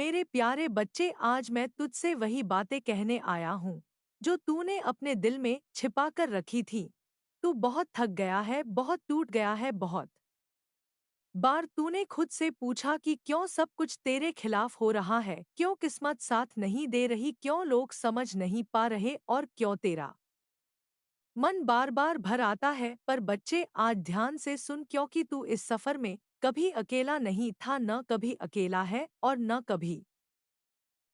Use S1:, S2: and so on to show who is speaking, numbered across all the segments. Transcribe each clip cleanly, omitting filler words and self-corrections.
S1: मेरे प्यारे बच्चे, आज मैं तुझसे वही बातें कहने आया हूँ जो तूने अपने दिल में छिपा कर रखी थी। तू बहुत थक गया है, बहुत टूट गया है, बहुत बार तूने खुद से पूछा कि क्यों सब कुछ तेरे खिलाफ हो रहा है, क्यों किस्मत साथ नहीं दे रही, क्यों लोग समझ नहीं पा रहे और क्यों तेरा मन बार बार भर आता है। पर बच्चे, आज ध्यान से सुन, क्योंकि तू इस सफर में कभी अकेला नहीं था, न कभी अकेला है और न कभी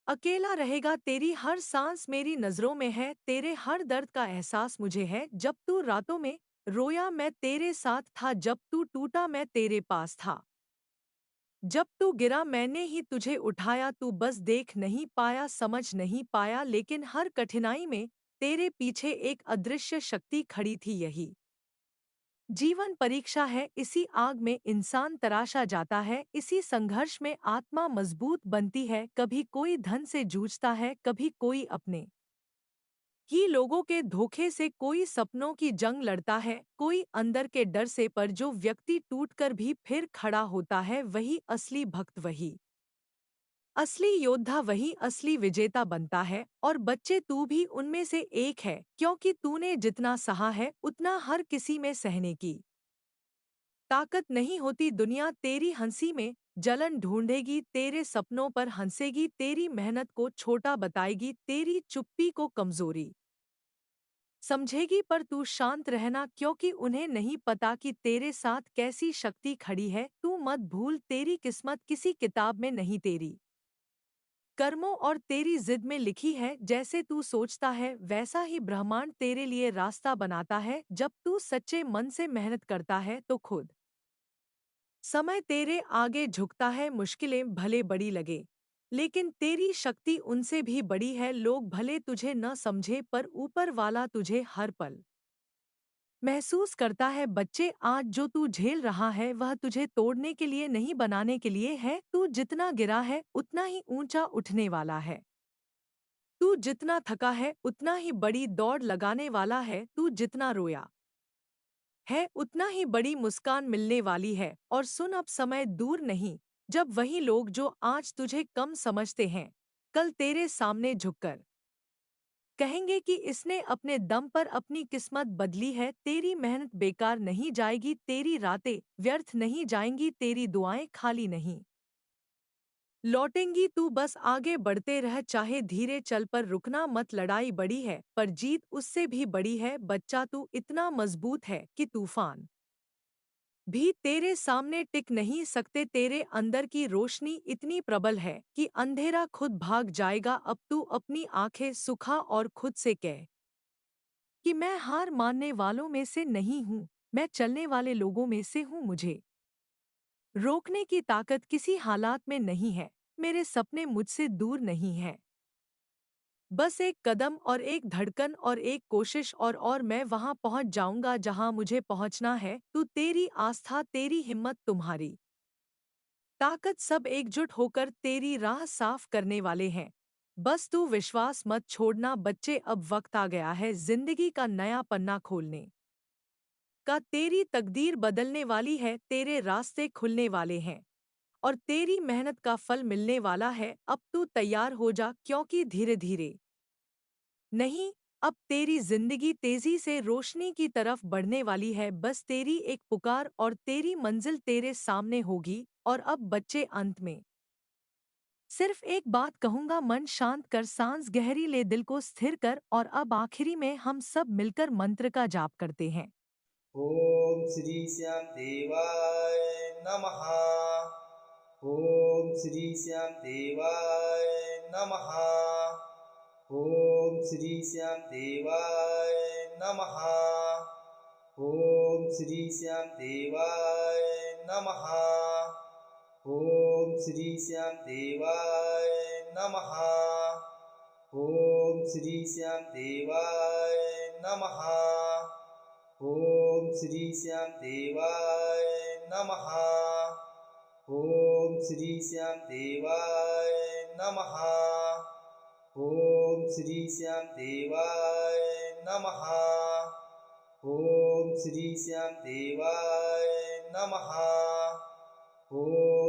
S1: अकेला रहेगा। तेरी हर सांस मेरी नजरों में है, तेरे हर दर्द का एहसास मुझे है। जब तू रातों में रोया मैं तेरे साथ था, जब तू टूटा मैं तेरे पास था, जब तू गिरा मैंने ही तुझे उठाया। तू बस देख नहीं पाया, समझ नहीं पाया, लेकिन हर कठिनाई में तेरे पीछे एक अदृश्य शक्ति खड़ी थी। यही जीवन परीक्षा है, इसी आग में इंसान तराशा जाता है, इसी संघर्ष में आत्मा मजबूत बनती है। कभी कोई धन से जूझता है, कभी कोई अपने ही लोगों के धोखे से, कोई सपनों की जंग लड़ता है, कोई अंदर के डर से। पर जो व्यक्ति टूटकर भी फिर खड़ा होता है, वही असली भक्त, वही असली योद्धा, वही असली विजेता बनता है। और बच्चे, तू भी उनमें से एक है, क्योंकि तूने जितना सहा है उतना हर किसी में सहने की ताकत नहीं होती। दुनिया तेरी हंसी में जलन ढूंढेगी, तेरे सपनों पर हंसेगी, तेरी मेहनत को छोटा बताएगी, तेरी चुप्पी को कमजोरी समझेगी। पर तू शांत रहना, क्योंकि उन्हें नहीं पता कि तेरे साथ कैसी शक्ति खड़ी है। तू मत भूल, तेरी किस्मत किसी किताब में नहीं, तेरी कर्मों और तेरी जिद में लिखी है। जैसे तू सोचता है वैसा ही ब्रह्मांड तेरे लिए रास्ता बनाता है। जब तू सच्चे मन से मेहनत करता है तो खुद समय तेरे आगे झुकता है। मुश्किलें भले बड़ी लगे, लेकिन तेरी शक्ति उनसे भी बड़ी है। लोग भले तुझे न समझे, पर ऊपर वाला तुझे हर पल महसूस करता है। बच्चे, आज जो तू झेल रहा है वह तुझे तोड़ने के लिए नहीं, बनाने के लिए है। तू जितना गिरा है उतना ही ऊंचा उठने वाला है, तू जितना थका है उतना ही बड़ी दौड़ लगाने वाला है, तू जितना रोया है उतना ही बड़ी मुस्कान मिलने वाली है। और सुन, अब समय दूर नहीं जब वही लोग जो आज तुझे कम समझते हैं, कल तेरे सामने झुककर कहेंगे कि इसने अपने दम पर अपनी किस्मत बदली है। तेरी मेहनत बेकार नहीं जाएगी, तेरी रातें व्यर्थ नहीं जाएंगी, तेरी दुआएं खाली नहीं लौटेंगी। तू बस आगे बढ़ते रह, चाहे धीरे चल, पर रुकना मत। लड़ाई बड़ी है पर जीत उससे भी बड़ी है। बच्चा, तू इतना मजबूत है कि तूफान भी तेरे सामने टिक नहीं सकते। तेरे अंदर की रोशनी इतनी प्रबल है कि अंधेरा खुद भाग जाएगा। अब तू अपनी आंखें सुखा और खुद से कह कि मैं हार मानने वालों में से नहीं हूँ, मैं चलने वाले लोगों में से हूँ। मुझे रोकने की ताकत किसी हालात में नहीं है, मेरे सपने मुझसे दूर नहीं हैं। बस एक कदम और एक धड़कन और एक कोशिश, और मैं वहां पहुंच जाऊंगा जहां मुझे पहुंचना है। तू, तेरी आस्था, तेरी हिम्मत, तुम्हारी ताकत, सब एकजुट होकर तेरी राह साफ करने वाले हैं। बस तू विश्वास मत छोड़ना। बच्चे, अब वक्त आ गया है जिंदगी का नया पन्ना खोलने का। तेरी तकदीर बदलने वाली है, तेरे रास्ते खुलने वाले हैं और तेरी मेहनत का फल मिलने वाला है। अब तू तैयार हो जा, क्योंकि धीरे धीरे नहीं, अब तेरी जिंदगी तेजी से रोशनी की तरफ बढ़ने वाली है। बस तेरी एक पुकार और तेरी मंजिल तेरे सामने होगी। और अब बच्चे, अंत में सिर्फ एक बात कहूंगा, मन शांत कर, सांस गहरी ले, दिल को स्थिर कर। और अब आखिरी में हम सब मिलकर मंत्र का जाप करते हैं।
S2: ॐ श्री श्याम देवाय नमः। ॐ श्री श्याम देवाय नमः। ॐ श्री श्याम देवाय नमः। ॐ श्री श्याम देवाय नमः। ॐ श्री श्याम देवाय नमः। ॐ श्री श्याम देवाय नमः। ॐ श्री श्याम देवाय नमः। ॐ श्री श्याम देवाय नमः। ॐ श्री श्याम देवाय नमः। ॐ श्री श्याम देवाय नमः। ॐ